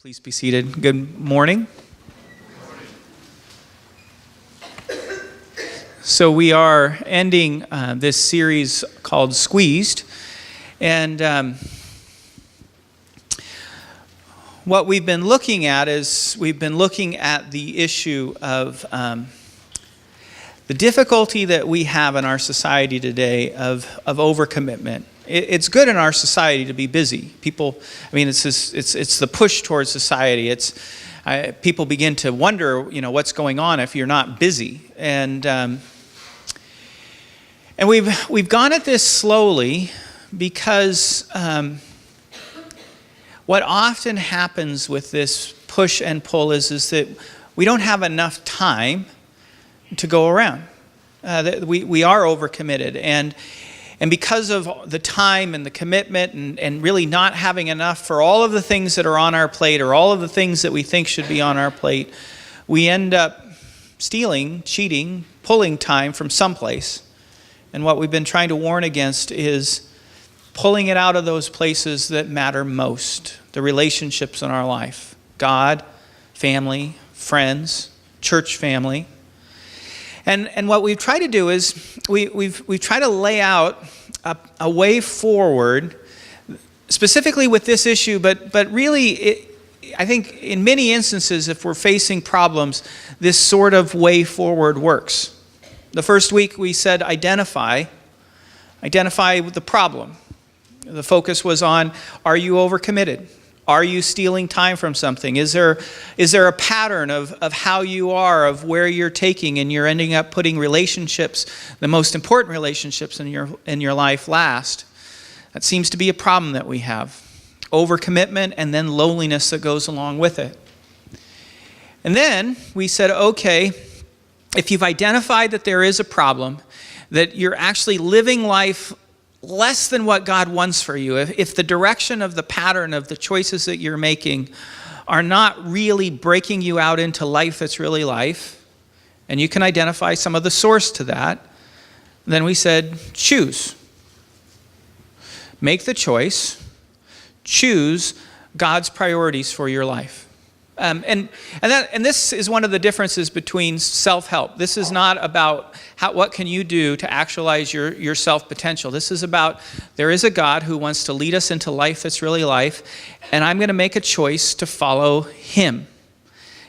Please be seated. Good morning. So we are ending this series called Squeezed. And what we've been looking at is we've been looking at the issue of the difficulty that we have in our society today of overcommitment. It's good in our society to be busy. People, it's the push towards society. People begin to wonder, what's going on if you're not busy. And we've gone at this slowly because what often happens with this push and pull is that we don't have enough time to go around. We are overcommitted, and because of the time and the commitment and really not having enough for all of the things that are on our plate or all of the things that we think should be on our plate, we end up stealing, cheating, pulling time from someplace. And what we've been trying to warn against is pulling it out of those places that matter most, the relationships in our life: God, family, friends, church family. And what we've tried to do is we've tried to lay out a way forward, specifically with this issue, but really I think in many instances, if we're facing problems, this sort of way forward works. The first week we said identify the problem. The focus was on, are you overcommitted? Are you stealing time from something? Is there a pattern of how you are, of where you're taking, and you're ending up putting relationships, the most important relationships in your life, last? That seems to be a problem that we have. Overcommitment and then loneliness that goes along with it. And then we said, okay, if you've identified that there is a problem, that you're actually living life less than what God wants for you, if the direction of the pattern of the choices that you're making are not really breaking you out into life that's really life, and you can identify some of the source to that, then we said, choose. Make the choice. Choose God's priorities for your life. And this is one of the differences between self-help. This is not about what can you do to actualize your self-potential. This is about, there is a God who wants to lead us into life that's really life, and I'm going to make a choice to follow Him.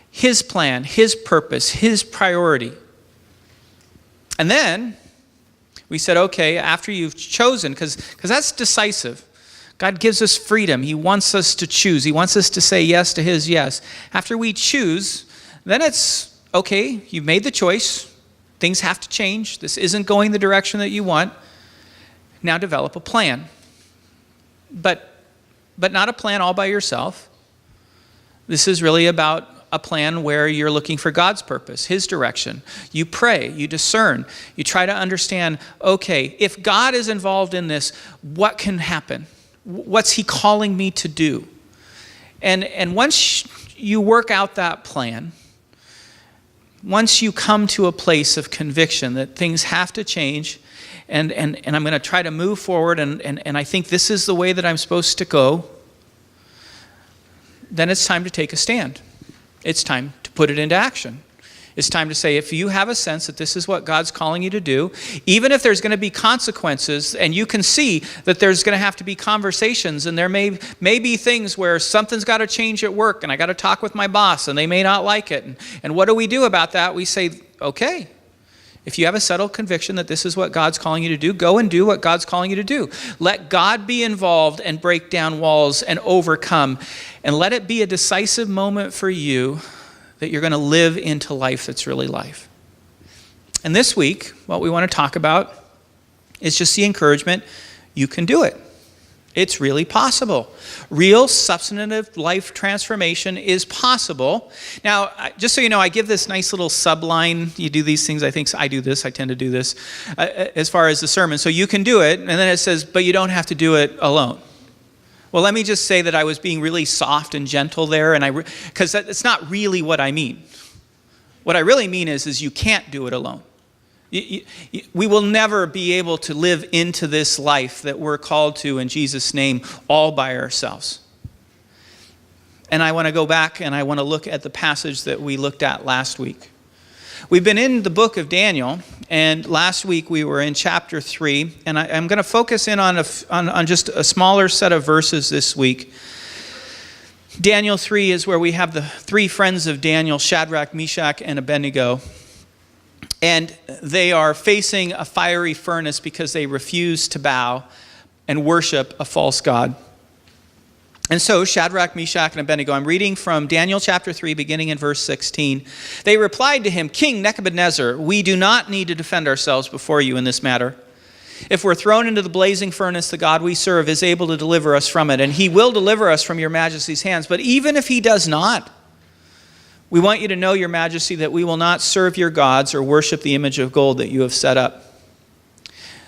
His plan, His purpose, His priority. And then we said, okay, after you've chosen, because that's decisive. God gives us freedom. He wants us to choose. He wants us to say yes to His yes. After we choose, then it's, okay, you've made the choice. Things have to change. This isn't going the direction that you want. Now develop a plan. But not a plan all by yourself. This is really about a plan where you're looking for God's purpose, His direction. You pray, you discern, you try to understand, okay, if God is involved in this, what can happen? What's He calling me to do? And once you work out that plan, once you come to a place of conviction that things have to change, and I'm going to try to move forward, and I think this is the way that I'm supposed to go, then it's time to take a stand. It's time to put it into action. It's time to say, if you have a sense that this is what God's calling you to do, even if there's going to be consequences, and you can see that there's going to have to be conversations, and there may be things where something's got to change at work, and I got to talk with my boss, and they may not like it. And what do we do about that? We say, okay, if you have a settled conviction that this is what God's calling you to do, go and do what God's calling you to do. Let God be involved and break down walls and overcome, and let it be a decisive moment for you that you're going to live into life that's really life. And this week, what we want to talk about is just the encouragement, you can do it. It's really possible. Real substantive life transformation is possible. Now, just so you know, I give this nice little subline. You do these things, I tend to do this, as far as the sermon. So you can do it, and then it says, but you don't have to do it alone. Well, let me just say that I was being really soft and gentle there, because it's not really what I mean. What I really mean is you can't do it alone. We will never be able to live into this life that we're called to in Jesus' name all by ourselves. And I want to go back and I want to look at the passage that we looked at last week. We've been in the book of Daniel, and last week we were in chapter 3, and I'm going to focus in on just a smaller set of verses this week. Daniel 3 is where we have the three friends of Daniel, Shadrach, Meshach, and Abednego. And they are facing a fiery furnace because they refuse to bow and worship a false god. And so Shadrach, Meshach, and Abednego, I'm reading from Daniel chapter 3, beginning in verse 16. They replied to him, "King Nebuchadnezzar, we do not need to defend ourselves before you in this matter. If we're thrown into the blazing furnace, the God we serve is able to deliver us from it, and he will deliver us from your majesty's hands. But even if he does not, we want you to know, your majesty, that we will not serve your gods or worship the image of gold that you have set up."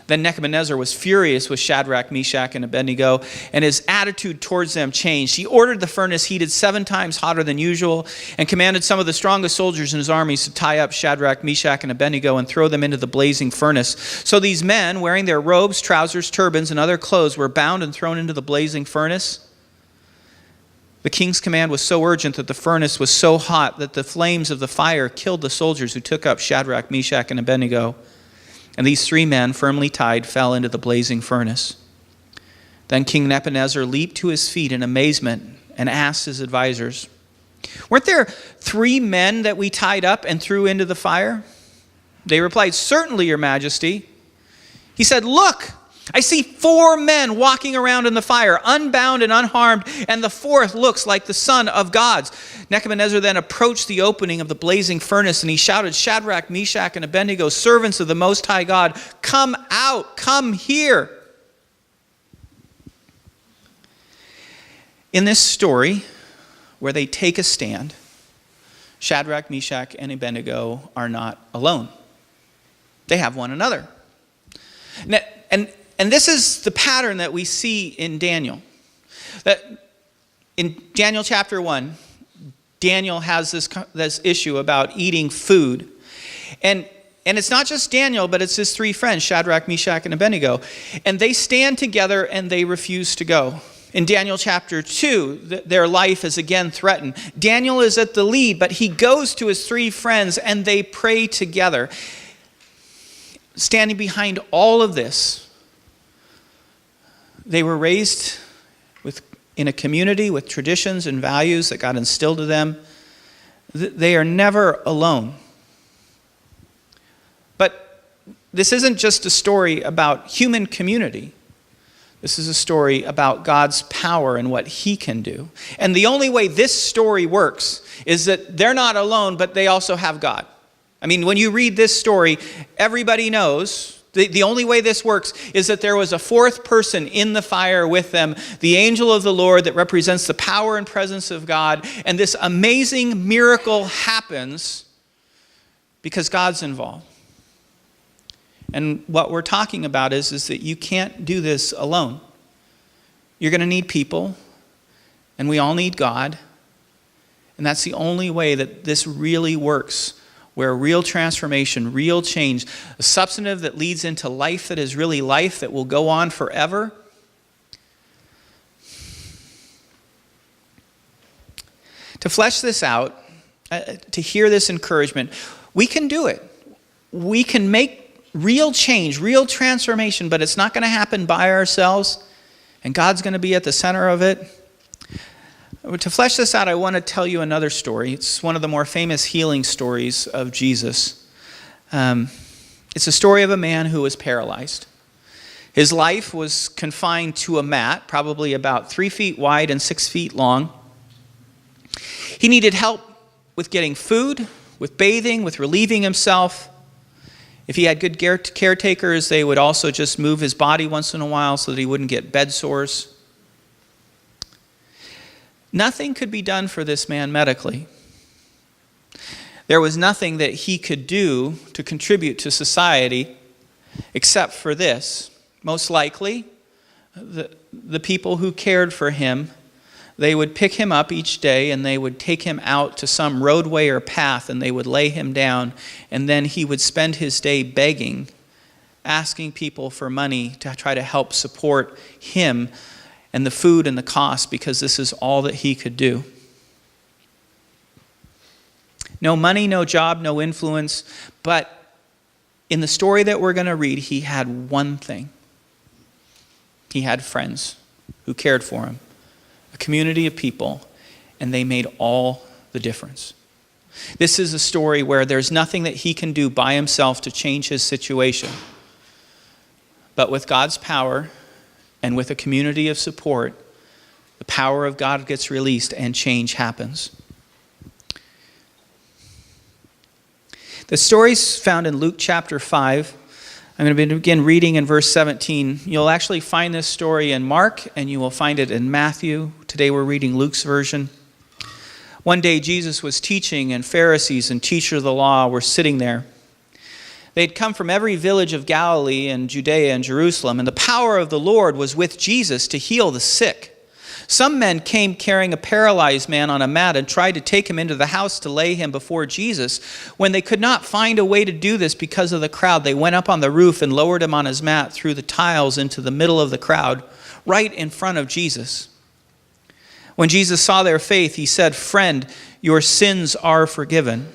Then Nebuchadnezzar was furious with Shadrach, Meshach, and Abednego, and his attitude towards them changed. He ordered the furnace heated 7 times hotter than usual and commanded some of the strongest soldiers in his armies to tie up Shadrach, Meshach, and Abednego and throw them into the blazing furnace. So these men, wearing their robes, trousers, turbans, and other clothes, were bound and thrown into the blazing furnace. The king's command was so urgent that the furnace was so hot that the flames of the fire killed the soldiers who took up Shadrach, Meshach, and Abednego. And these 3 men, firmly tied, fell into the blazing furnace. Then King Nebuchadnezzar leaped to his feet in amazement and asked his advisors, "Weren't there 3 men that we tied up and threw into the fire?" They replied, "Certainly, your majesty." He said, "Look, I see 4 men walking around in the fire, unbound and unharmed, and the 4th looks like the son of gods." Nebuchadnezzar then approached the opening of the blazing furnace, and he shouted, "Shadrach, Meshach, and Abednego, servants of the Most High God, come out, come here." In this story, where they take a stand, Shadrach, Meshach, and Abednego are not alone. They have one another. And this is the pattern that we see in Daniel. That in Daniel chapter 1, Daniel has this issue about eating food. And it's not just Daniel, but it's his 3 friends, Shadrach, Meshach, and Abednego. And they stand together and they refuse to go. In Daniel chapter 2, their life is again threatened. Daniel is at the lead, but he goes to his 3 friends and they pray together. Standing behind all of this, they were raised in a community with traditions and values that God instilled to them. They are never alone. But this isn't just a story about human community. This is a story about God's power and what he can do. And the only way this story works is that they're not alone, but they also have God. I mean, when you read this story, everybody knows the only way this works is that there was a 4th person in the fire with them, the angel of the Lord that represents the power and presence of God. And this amazing miracle happens because God's involved. And what we're talking about is that you can't do this alone. You're going to need people, and we all need God. And that's the only way that this really works. Where real transformation, real change, a substantive that leads into life that is really life that will go on forever. To flesh this out, to hear this encouragement, we can do it. We can make real change, real transformation, but it's not going to happen by ourselves, and God's going to be at the center of it. To flesh this out, I want to tell you another story. It's one of the more famous healing stories of Jesus. It's a story of a man who was paralyzed. His life was confined to a mat, probably about 3 feet wide and 6 feet long. He needed help with getting food, with bathing, with relieving himself. If he had good caretakers, they would also just move his body once in a while so that he wouldn't get bed sores. Nothing could be done for this man medically. There was nothing that he could do to contribute to society except for this. Most likely, the people who cared for him, they would pick him up each day and they would take him out to some roadway or path and they would lay him down, and then he would spend his day begging, asking people for money to try to help support him and the food and the cost, because this is all that he could do. No money, no job, no influence. But in the story that we're going to read, he had one thing. He had friends who cared for him, a community of people, and they made all the difference. This is a story where there's nothing that he can do by himself to change his situation. But with God's power and with a community of support, the power of God gets released and change happens. The story's found in Luke chapter 5. I'm going to begin reading in verse 17. You'll actually find this story in Mark, and you will find it in Matthew. Today we're reading Luke's version. One day Jesus was teaching, and Pharisees and teachers of the law were sitting there. They'd come from every village of Galilee and Judea and Jerusalem, and the power of the Lord was with Jesus to heal the sick. Some men came carrying a paralyzed man on a mat and tried to take him into the house to lay him before Jesus. When they could not find a way to do this because of the crowd, they went up on the roof and lowered him on his mat through the tiles into the middle of the crowd, right in front of Jesus. When Jesus saw their faith, he said, "Friend, your sins are forgiven."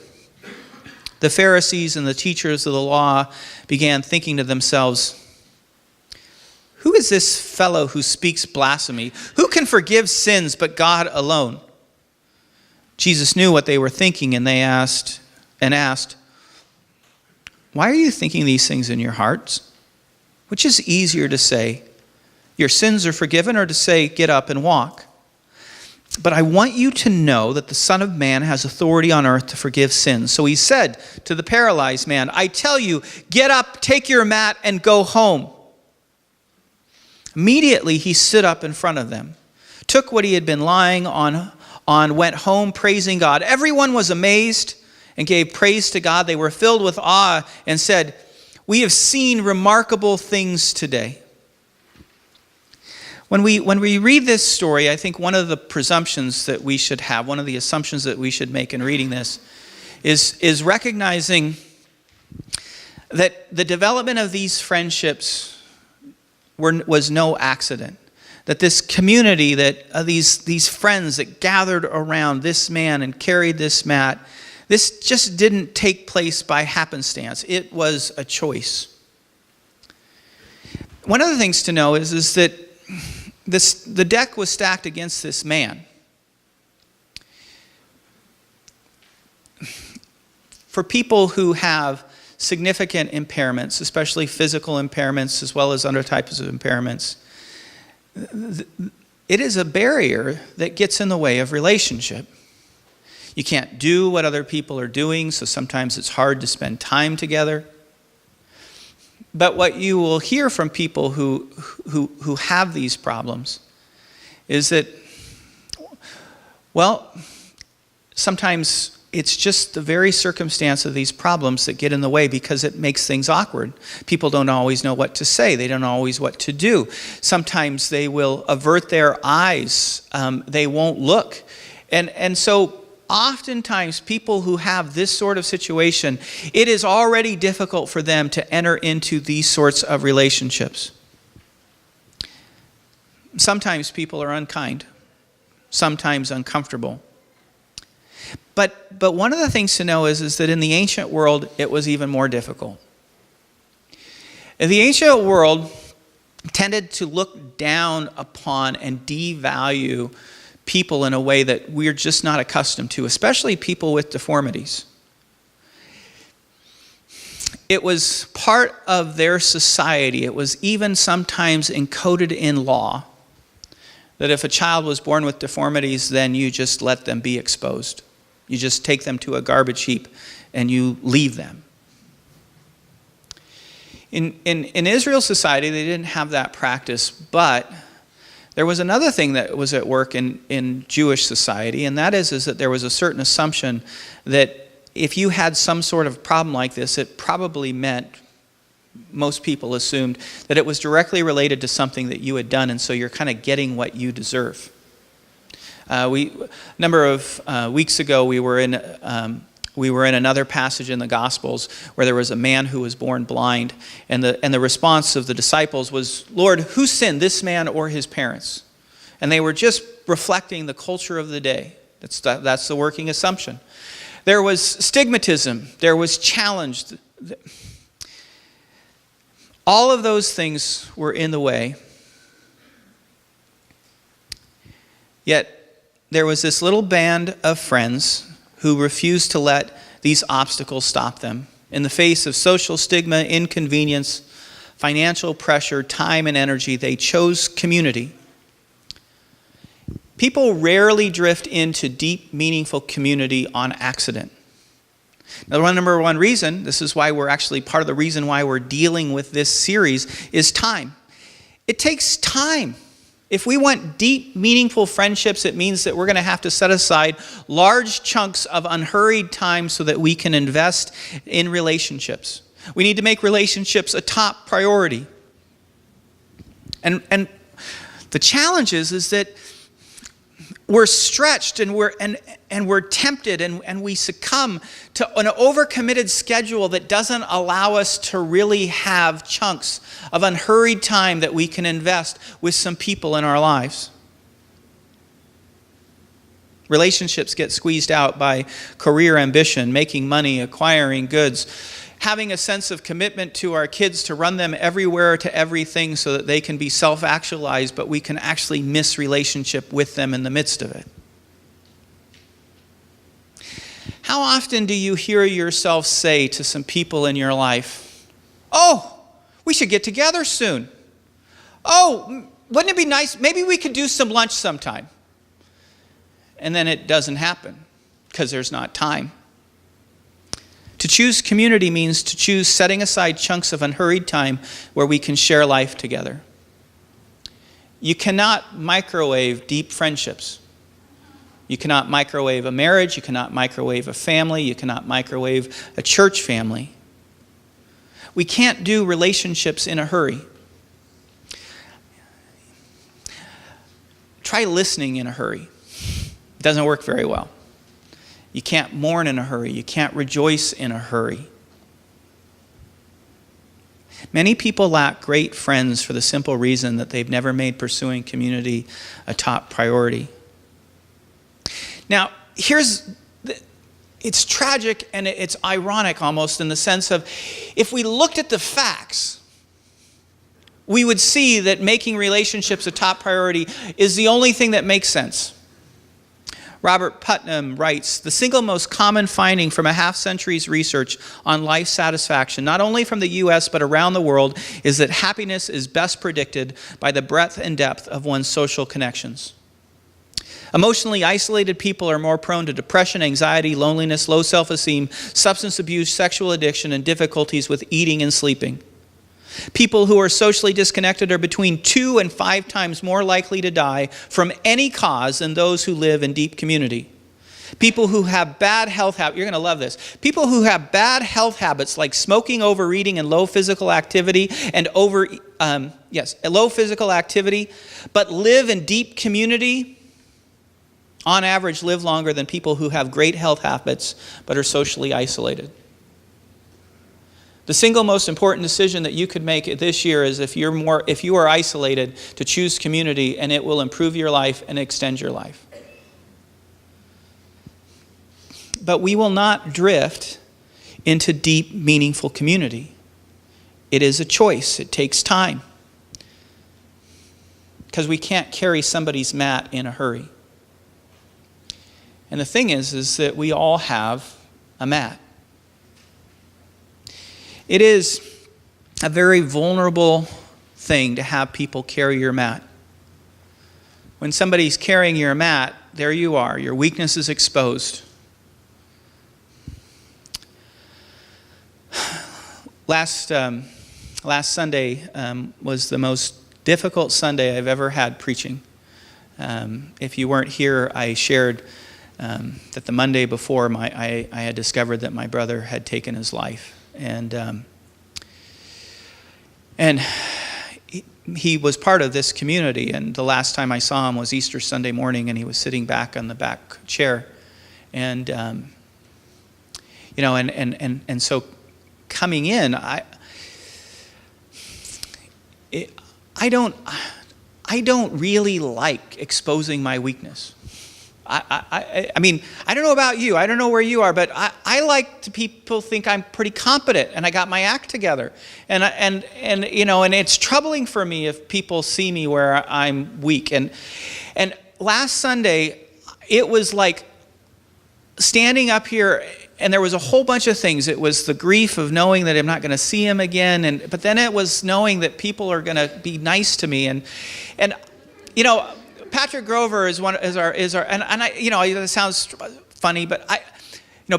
The Pharisees and the teachers of the law began thinking to themselves, "Who is this fellow who speaks blasphemy? Who can forgive sins but God alone?" Jesus knew what they were thinking, and they asked, "Why are you thinking these things in your hearts? Which is easier to say, 'Your sins are forgiven,' or to say, 'Get up and walk'? But I want you to know that the Son of Man has authority on earth to forgive sins." So he said to the paralyzed man, "I tell you, get up, take your mat, and go home." Immediately he stood up in front of them, took what he had been lying on, went home praising God. Everyone was amazed and gave praise to God. They were filled with awe and said, "We have seen remarkable things today." When we read this story, I think one of the presumptions that we should have, one of the assumptions that we should make in reading this, is recognizing that the development of these friendships was no accident. That this community, that these friends that gathered around this man and carried this mat, this just didn't take place by happenstance. It was a choice. One of the things to know is that the deck was stacked against this man. For people who have significant impairments, especially physical impairments as well as other types of impairments, it is a barrier that gets in the way of relationship. You can't do what other people are doing, so sometimes it's hard to spend time together. But what you will hear from people who have these problems is that, well, sometimes it's just the very circumstance of these problems that get in the way because it makes things awkward. People don't always know what to say. They don't know always what to do. Sometimes they will avert their eyes. They won't look. And so oftentimes people who have this sort of situation, it is already difficult for them to enter into these sorts of relationships. Sometimes people are unkind, sometimes uncomfortable. But one of the things to know is that in the ancient world, it was even more difficult. In the ancient world tended to look down upon and devalue people in a way that we're just not accustomed to, especially people with deformities. It was part of their society. It was even sometimes encoded in law that if a child was born with deformities, then you just let them be exposed. You just take them to a garbage heap and you leave them. In Israel's society, they didn't have that practice, but there was another thing that was at work in Jewish society, and that is that there was a certain assumption that if you had some sort of problem like this, it probably meant, most people assumed, that it was directly related to something that you had done, and so you're kind of getting what you deserve. A number of weeks ago, we were in another passage in the Gospels where there was a man who was born blind, and the response of the disciples was, "Lord, who sinned, this man or his parents?" And they were just reflecting the culture of the day. That's the working assumption. There was stigmatism. There was challenge. All of those things were in the way. Yet there was this little band of friends who refused to let these obstacles stop them. In the face of social stigma, inconvenience, financial pressure, time, and energy, they chose community. People rarely drift into deep, meaningful community on accident. Now, the number one reason, this is why we're actually part of the reason why we're dealing with this series, is time. It takes time. If we want deep, meaningful friendships, it means that we're going to have to set aside large chunks of unhurried time so that we can invest in relationships. We need to make relationships a top priority. And the challenge is that we're stretched and we're tempted and we succumb to an overcommitted schedule that doesn't allow us to really have chunks of unhurried time that we can invest with some people in our lives. Relationships get squeezed out by career ambition, making money, acquiring goods, having a sense of commitment to our kids to run them everywhere to everything so that they can be self-actualized, but we can actually miss relationship with them in the midst of it. How often do you hear yourself say to some people in your life, "Oh, we should get together soon. Oh, wouldn't it be nice? Maybe we could do some lunch sometime." And then it doesn't happen because there's not time. To choose community means to choose setting aside chunks of unhurried time where we can share life together. You cannot microwave deep friendships. You cannot microwave a marriage. You cannot microwave a family. You cannot microwave a church family. We can't do relationships in a hurry. Try listening in a hurry. It doesn't work very well. You can't mourn in a hurry. You can't rejoice in a hurry. Many people lack great friends for the simple reason that they've never made pursuing community a top priority. Now, it's tragic and it's ironic almost in the sense of if we looked at the facts, we would see that making relationships a top priority is the only thing that makes sense. Robert Putnam writes, "The single most common finding from a half-century's research on life satisfaction, not only from the U.S. but around the world, is that happiness is best predicted by the breadth and depth of one's social connections. Emotionally isolated people are more prone to depression, anxiety, loneliness, low self-esteem, substance abuse, sexual addiction, and difficulties with eating and sleeping. People who are socially disconnected are between 2 and 5 times more likely to die from any cause than those who live in deep community. People who have bad health habits," you're going to love this, "people who have bad health habits like smoking, overeating, and low physical activity, low physical activity, but live in deep community, on average live longer than people who have great health habits but are socially isolated." The single most important decision that you could make this year is if you are isolated, to choose community, and it will improve your life and extend your life. But we will not drift into deep, meaningful community. It is a choice. It takes time. Because we can't carry somebody's mat in a hurry. And the thing is that we all have a mat. It is a very vulnerable thing to have people carry your mat. When somebody's carrying your mat, there you are. Your weakness is exposed. Last Sunday was the most difficult Sunday I've ever had preaching. If you weren't here, I shared that the Monday before, I had discovered that my brother had taken his life. And he was part of this community, and the last time I saw him was Easter Sunday morning, and he was sitting back on the back chair, and so coming in, I don't really like exposing my weakness. I mean, I don't know about you. I don't know where you are, but I like to people think I'm pretty competent and I got my act together. And it's troubling for me if people see me where I'm weak. And last Sunday, it was like standing up here, and there was a whole bunch of things. It was the grief of knowing that I'm not going to see him again, but then it was knowing that people are going to be nice to me, and Patrick Grover is our and I it sounds funny, but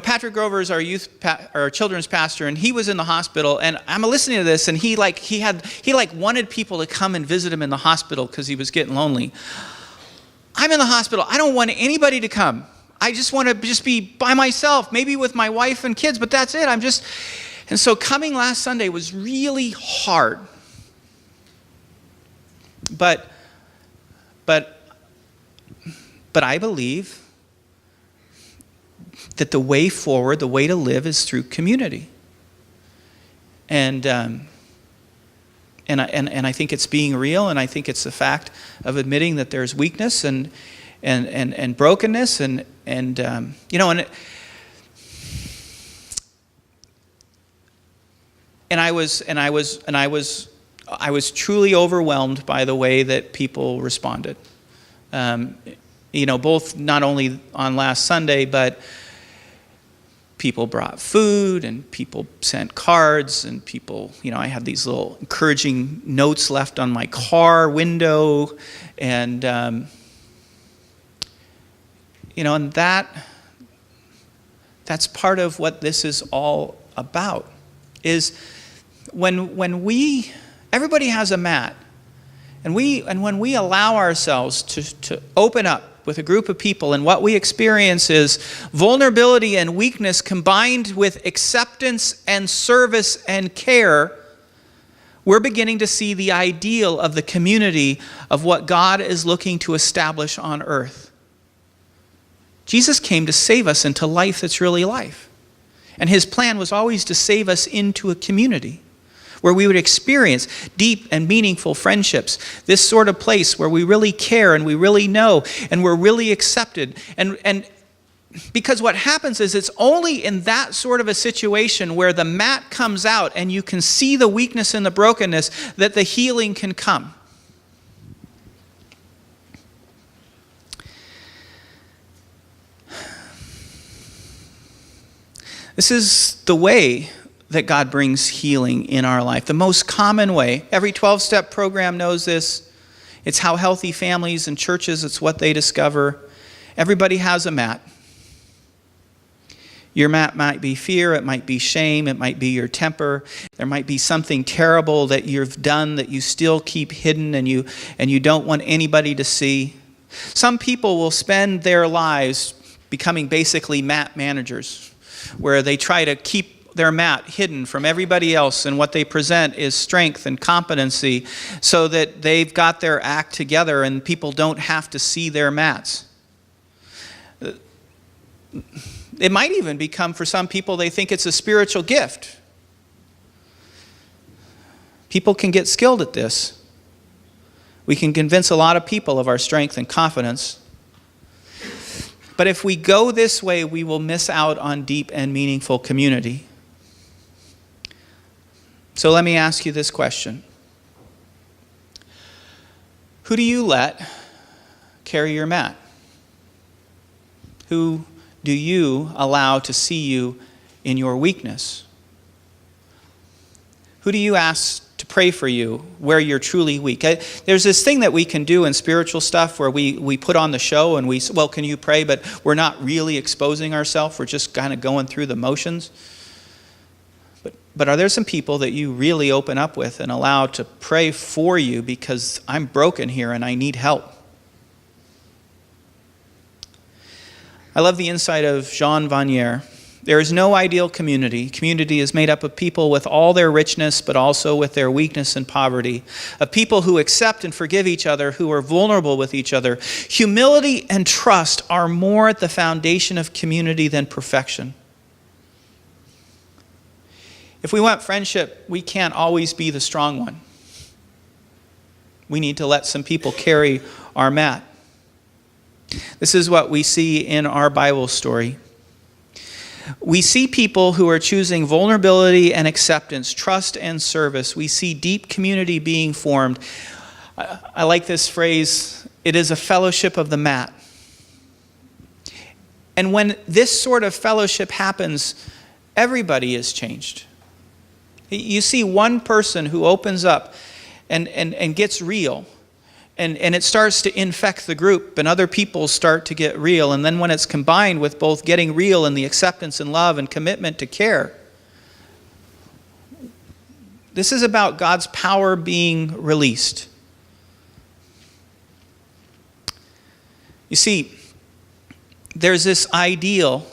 Patrick Grover is our children's pastor, and he was in the hospital, and I'm listening to this, and he wanted people to come and visit him in the hospital because he was getting lonely. I'm in the hospital. I don't want anybody to come. I just want to be by myself, maybe with my wife and kids, but that's it. And so coming last Sunday was really hard. But I believe that the way forward, the way to live, is through community. And I think it's being real, and I think it's the fact of admitting that there's weakness and brokenness, and I was truly overwhelmed by the way that people responded. Both not only on last Sunday, but people brought food, and people sent cards, and people, I had these little encouraging notes left on my car window, and and that's part of what this is all about, is when everybody has a mat, and when we allow ourselves to open up with a group of people, and what we experience is vulnerability and weakness combined with acceptance and service and care, we're beginning to see the ideal of the community of what God is looking to establish on earth. Jesus came to save us into life that's really life. And his plan was always to save us into a community where we would experience deep and meaningful friendships, this sort of place where we really care and we really know and we're really accepted. And because what happens is it's only in that sort of a situation where the mat comes out and you can see the weakness and the brokenness that the healing can come. This is the way that God brings healing in our life. The most common way. Every 12-step program knows this. It's how healthy families and churches, it's what they discover. Everybody has a mat. Your mat might be fear, it might be shame, it might be your temper. There might be something terrible that you've done that you still keep hidden and you don't want anybody to see. Some people will spend their lives becoming basically mat managers, where they try to keep their mat hidden from everybody else, and what they present is strength and competency so that they've got their act together and people don't have to see their mats. It might even become, for some people, they think it's a spiritual gift. People can get skilled at this. We can convince a lot of people of our strength and confidence. But if we go this way, we will miss out on deep and meaningful community. So let me ask you this question. Who do you let carry your mat? Who do you allow to see you in your weakness? Who do you ask to pray for you where you're truly weak? There's this thing that we can do in spiritual stuff where we put on the show and can you pray? But we're not really exposing ourselves. We're just kind of going through the motions. But are there some people that you really open up with and allow to pray for you because I'm broken here and I need help? I love the insight of Jean Vanier. There is no ideal community. Community is made up of people with all their richness, but also with their weakness and poverty, of people who accept and forgive each other, who are vulnerable with each other. Humility and trust are more at the foundation of community than perfection. If we want friendship, we can't always be the strong one. We need to let some people carry our mat. This is what we see in our Bible story. We see people who are choosing vulnerability and acceptance, trust and service. We see deep community being formed. I like this phrase, it is a fellowship of the mat. And when this sort of fellowship happens, everybody is changed. You see one person who opens up and gets real. And it starts to infect the group, and other people start to get real. And then when it's combined with both getting real and the acceptance and love and commitment to care, this is about God's power being released. You see, there's this ideal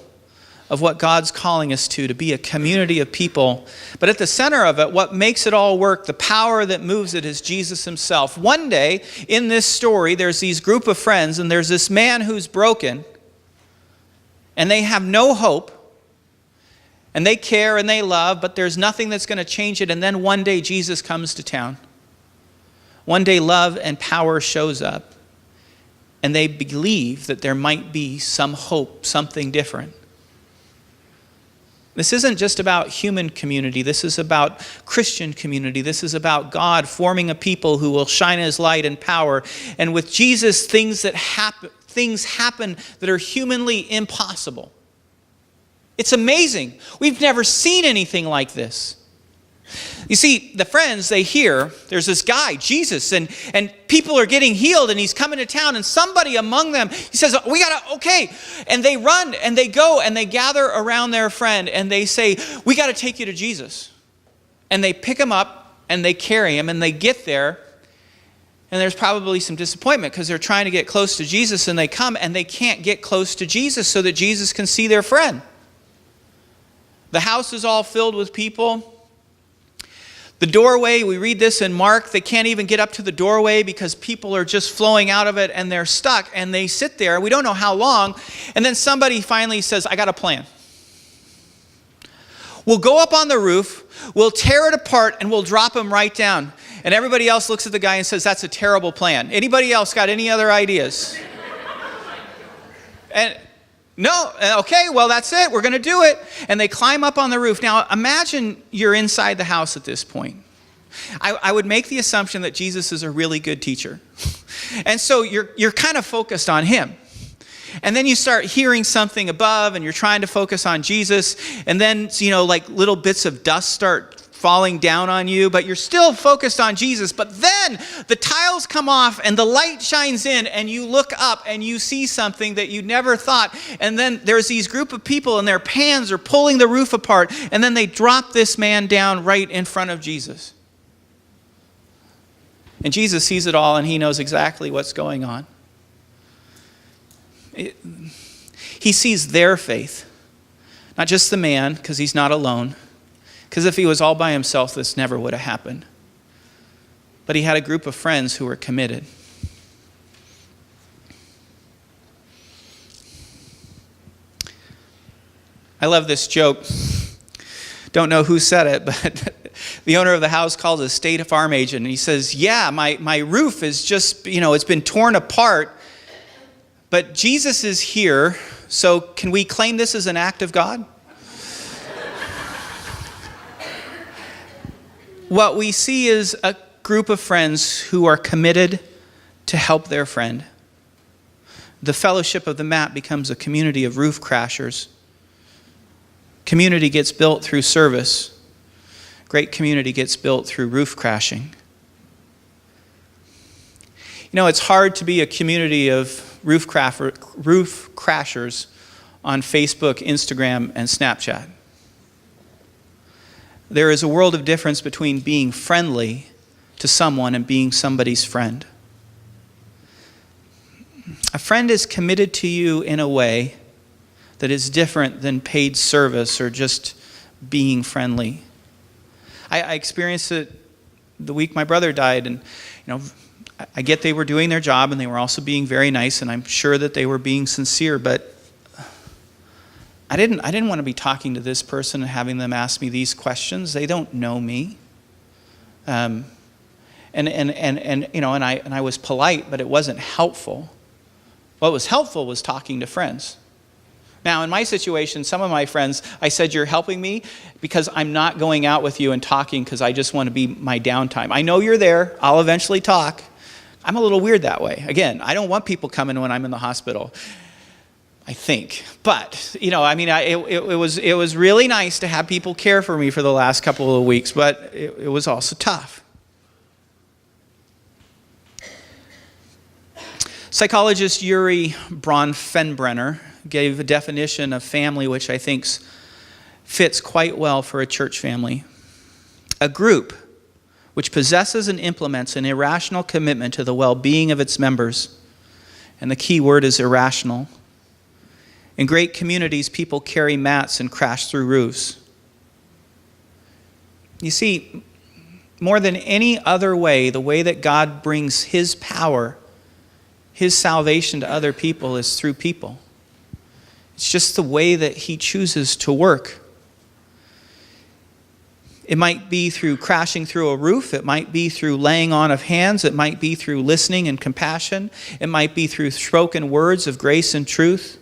of what God's calling us to be a community of people. But at the center of it, what makes it all work, the power that moves it, is Jesus himself. One day, in this story, there's these group of friends, and there's this man who's broken, and they have no hope, and they care and they love, but there's nothing that's going to change it. And then one day, Jesus comes to town. One day, love and power shows up, and they believe that there might be some hope, something different. This isn't just about human community. This is about Christian community. This is about God forming a people who will shine his light and power. And with Jesus, things happen that are humanly impossible. It's amazing. We've never seen anything like this. You see, the friends, they hear there's this guy, Jesus, and people are getting healed, and he's coming to town, and somebody among them, he says, okay. And they run, and they go, and they gather around their friend, and they say, we got to take you to Jesus. And they pick him up, and they carry him, and they get there, and there's probably some disappointment because they're trying to get close to Jesus, and they come, and they can't get close to Jesus so that Jesus can see their friend. The house is all filled with people. The doorway, we read this in Mark, they can't even get up to the doorway because people are just flowing out of it and they're stuck and they sit there. We don't know how long. And then somebody finally says, I got a plan. We'll go up on the roof, we'll tear it apart, and we'll drop them right down. And everybody else looks at the guy and says, that's a terrible plan. Anybody else got any other ideas? And no, okay, well, that's it. We're going to do it. And they climb up on the roof. Now, imagine you're inside the house at this point. I would make the assumption that Jesus is a really good teacher. And so you're kind of focused on him. And then you start hearing something above, and you're trying to focus on Jesus. And then, like little bits of dust start falling down on you, but you're still focused on Jesus. But then the tiles come off and the light shines in, and you look up and you see something that you never thought. And then there's these group of people, and their pans are pulling the roof apart, and then they drop this man down right in front of Jesus. And Jesus sees it all, and he knows exactly what's going on. He sees their faith, not just the man, because he's not alone. Because if he was all by himself, this never would have happened. But he had a group of friends who were committed. I love this joke. Don't know who said it, but the owner of the house calls a State Farm agent, and he says, yeah, my roof is just, it's been torn apart, but Jesus is here, so can we claim this as an act of God? What we see is a group of friends who are committed to help their friend. The fellowship of the mat becomes a community of roof crashers. Community gets built through service. Great community gets built through roof crashing. It's hard to be a community of roof crashers on Facebook, Instagram, and Snapchat. There is a world of difference between being friendly to someone and being somebody's friend. A friend is committed to you in a way that is different than paid service or just being friendly. I experienced it the week my brother died, and I get they were doing their job and they were also being very nice, and I'm sure that they were being sincere, but I didn't want to be talking to this person and having them ask me these questions. They don't know me. And I was polite, but it wasn't helpful. What was helpful was talking to friends. Now, in my situation, some of my friends, I said, you're helping me because I'm not going out with you and talking because I just want to be my downtime. I know you're there. I'll eventually talk. I'm a little weird that way. Again, I don't want people coming when I'm in the hospital, I think. But, it was really nice to have people care for me for the last couple of weeks, but it was also tough. Psychologist Yuri Bronfenbrenner gave a definition of family which I think fits quite well for a church family. A group which possesses and implements an irrational commitment to the well-being of its members. And the key word is irrational. In great communities, people carry mats and crash through roofs. You see, more than any other way, the way that God brings His power, His salvation to other people is through people. It's just the way that He chooses to work. It might be through crashing through a roof. It might be through laying on of hands. It might be through listening and compassion. It might be through spoken words of grace and truth.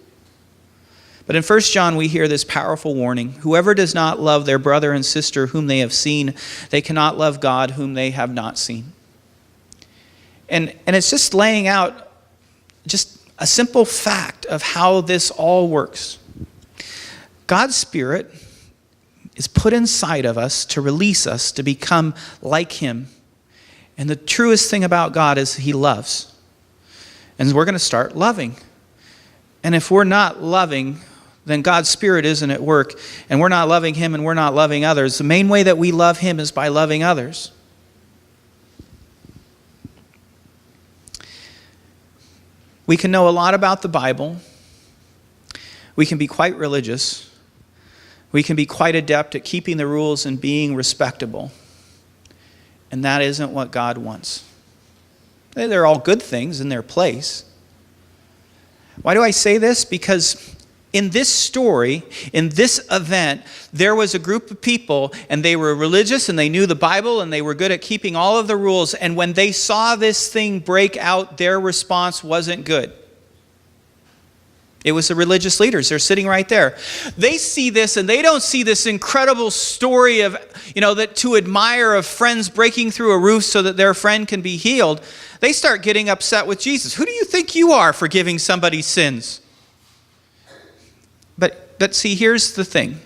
But in 1 John, we hear this powerful warning. Whoever does not love their brother and sister whom they have seen, they cannot love God whom they have not seen. And it's just laying out just a simple fact of how this all works. God's Spirit is put inside of us to release us to become like Him. And the truest thing about God is He loves. And we're going to start loving. And if we're not loving, then God's Spirit isn't at work. And we're not loving Him and we're not loving others. The main way that we love Him is by loving others. We can know a lot about the Bible. We can be quite religious. We can be quite adept at keeping the rules and being respectable. And that isn't what God wants. They're all good things in their place. Why do I say this? Because in this story, in this event, there was a group of people and they were religious and they knew the Bible and they were good at keeping all of the rules. And when they saw this thing break out, their response wasn't good. It was the religious leaders. They're sitting right there. They see this and they don't see this incredible story of, that to admire of friends breaking through a roof so that their friend can be healed. They start getting upset with Jesus. Who do you think you are forgiving somebody's sins? But see, here's the thing.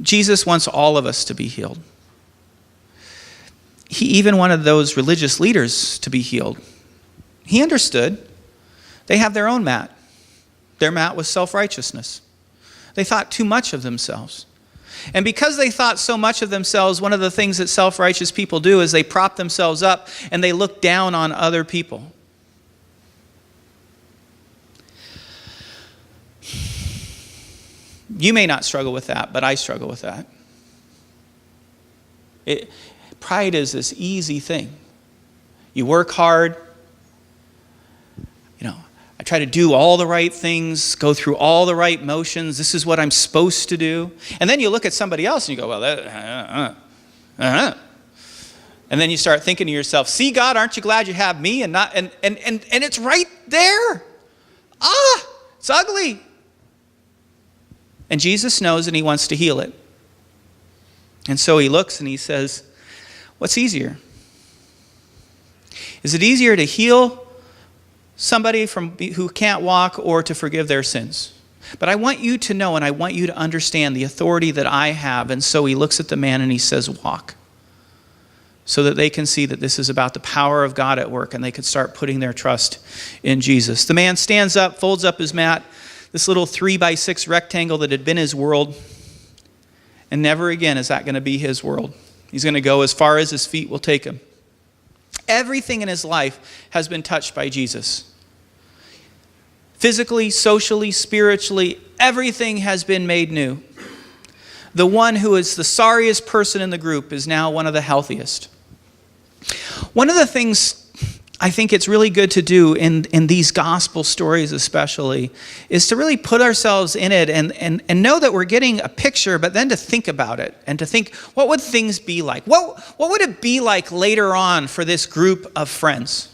Jesus wants all of us to be healed. He even wanted those religious leaders to be healed. He understood. They have their own mat. Their mat was self-righteousness. They thought too much of themselves. And because they thought so much of themselves, one of the things that self-righteous people do is they prop themselves up and they look down on other people. You may not struggle with that, but I struggle with that. Pride is this easy thing. You work hard. I try to do all the right things, go through all the right motions. This is what I'm supposed to do. And then you look at somebody else and you go, well, And then you start thinking to yourself, see, God, aren't you glad you have me? And it's right there. It's ugly. And Jesus knows and He wants to heal it. And so He looks and He says, what's easier? Is it easier to heal somebody who can't walk or to forgive their sins? But I want you to know and I want you to understand the authority that I have. And so He looks at the man and He says, walk. So that they can see that this is about the power of God at work and they can start putting their trust in Jesus. The man stands up, folds up his mat, this little 3x6 rectangle that had been his world. And never again is that going to be his world. He's going to go as far as his feet will take him. Everything in his life has been touched by Jesus. Physically, socially, spiritually, everything has been made new. The one who is the sorriest person in the group is now one of the healthiest. One of the things I think it's really good to do in these gospel stories especially is to really put ourselves in it and know that we're getting a picture, but then to think about it and to think, what would things be like? What would it be like later on for this group of friends?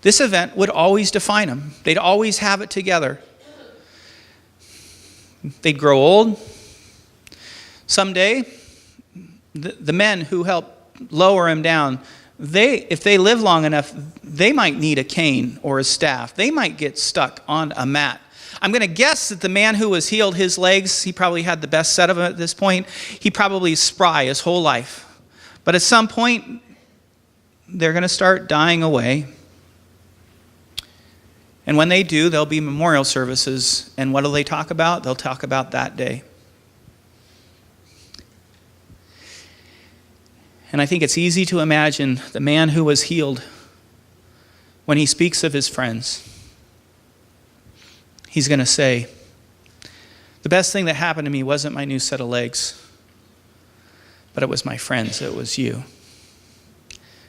This event would always define them. They'd always have it together. They'd grow old. Someday, the men who helped lower him down, if they live long enough, they might need a cane or a staff. They might get stuck on a mat. I'm going to guess that the man who was healed, his legs, he probably had the best set of them at this point. He probably is spry his whole life. But at some point, they're going to start dying away. And when they do, there'll be memorial services. And what will they talk about? They'll talk about that day. And I think it's easy to imagine the man who was healed when he speaks of his friends. He's going to say, the best thing that happened to me wasn't my new set of legs, but it was my friends, it was you.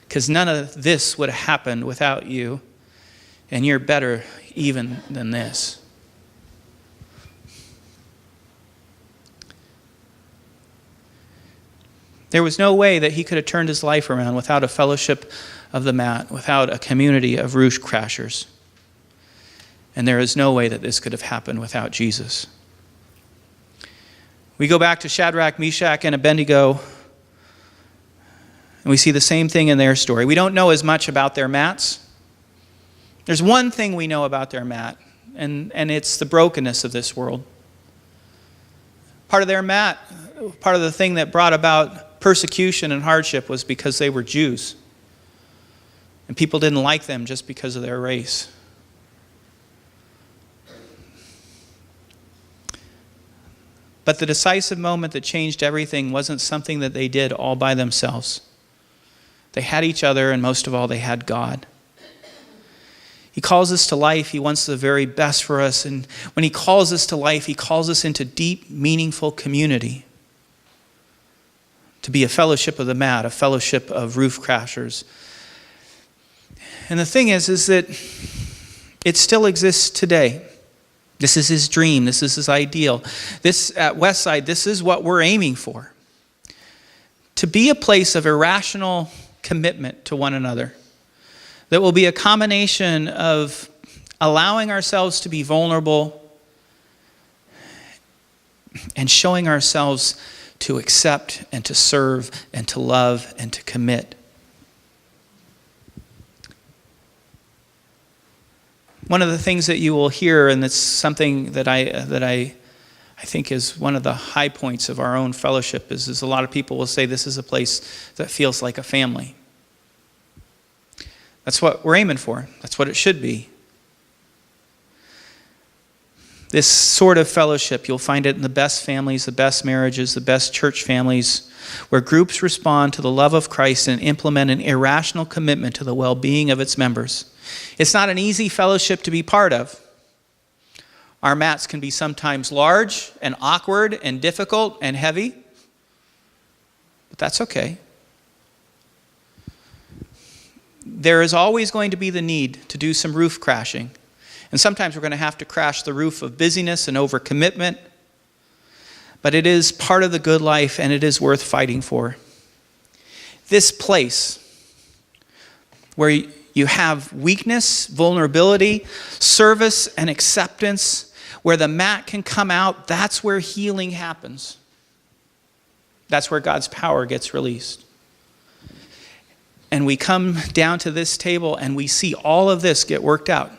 Because none of this would have happened without you, and you're better even than this. There was no way that he could have turned his life around without a fellowship of the mat, without a community of roof crashers. And there is no way that this could have happened without Jesus. We go back to Shadrach, Meshach, and Abednego, and we see the same thing in their story. We don't know as much about their mats. There's one thing we know about their mat, and it's the brokenness of this world. Part of their mat, part of the thing that brought about persecution and hardship was because they were Jews. And people didn't like them just because of their race. But the decisive moment that changed everything wasn't something that they did all by themselves. They had each other, and most of all, they had God. He calls us to life. He wants the very best for us. And when he calls us to life, he calls us into deep, meaningful community. To be a fellowship of the mat, a fellowship of roof crashers. And the thing is that it still exists today. This is his dream. This is his ideal. This, at Westside, this is what we're aiming for. To be a place of irrational commitment to one another. That will be a combination of allowing ourselves to be vulnerable and showing ourselves to accept and to serve and to love and to commit. One of the things that you will hear, and it's something that I think is one of the high points of our own fellowship, is a lot of people will say this is a place that feels like a family. That's what we're aiming for. That's what it should be. This sort of fellowship, you'll find it in the best families, the best marriages, the best church families, where groups respond to the love of Christ and implement an irrational commitment to the well-being of its members. It's not an easy fellowship to be part of. Our mats can be sometimes large and awkward and difficult and heavy, but that's okay. There is always going to be the need to do some roof crashing. And sometimes we're going to have to crash the roof of busyness and overcommitment. But it is part of the good life, and it is worth fighting for. This place where you have weakness, vulnerability, service, and acceptance, where the mat can come out, that's where healing happens. That's where God's power gets released. And we come down to this table and we see all of this get worked out.